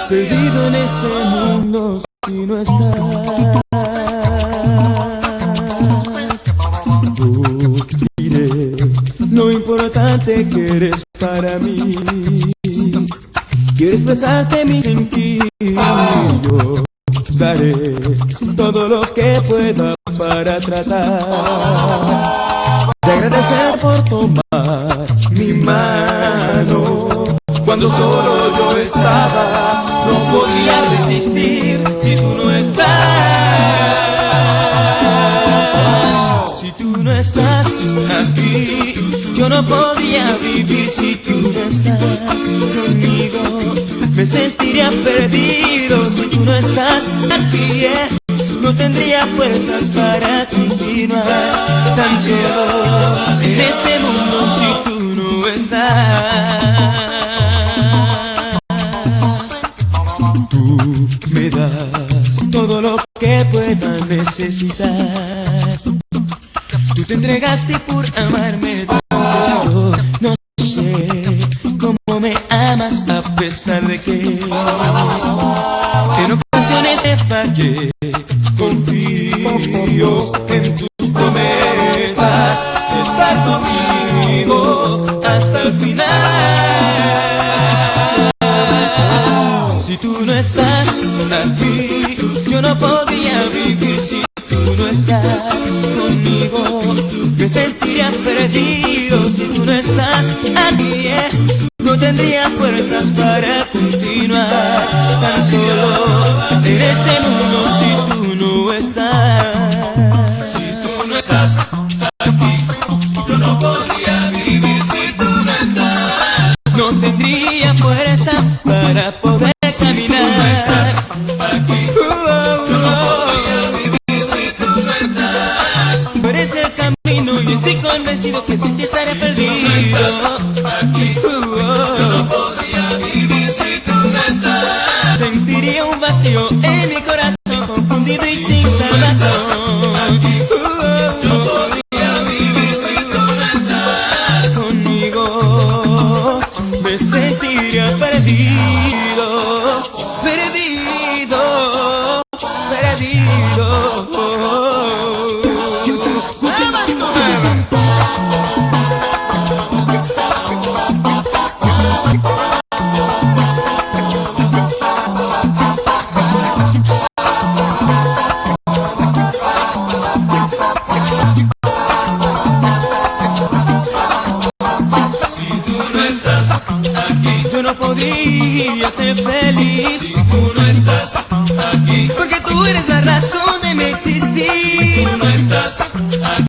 Perdido en este mundo si no estás. Diré lo importante que eres para mí. Quiero expresarte mi sentir. Yo daré todo lo que pueda para tratar de agradecer por tomar mi mano. Cuando solo yo estaba, no podía resistir si tú no estás. Si tú no estás aquí, yo no podría vivir si tú no estás conmigo. Me sentiría perdido si tú no estás aquí, no tendría fuerzas para continuar. Tan solo en este mundo si tú no estás. Tú me das todo lo que pueda necesitar. Tú te entregaste por amarme todo. No sé cómo me amas a pesar de que en ocasiones te fallé. Confío en tus promesas de estar conmigo hasta el final. Si tú no estás aquí, yo no podría vivir si tú no estás conmigo. Me sentiría perdido si tú no estás aquí, no tendría fuerzas para continuar. Tan solo en este mundo si tú no estás. Si tú no estás aquí, yo no podría vivir si tú no estás. No tendría fuerza para poder caminar. Si tú no estás aquí, yo no podría vivir si tú no estás. Tú eres el camino y estoy convencido que sin ti estaré perdido. Si tú no estás aquí, yo no podría vivir si tú no estás. Sentiría un vacío en mi corazón, confundido y sin salvación. Yo podría vivir si tú no estás conmigo. Me sentiría perdido, perdido, perdido. aquí, yo no podía ser feliz. Si tú no estás aquí, porque tú eres la razón de mi existir. Si tú no estás aquí.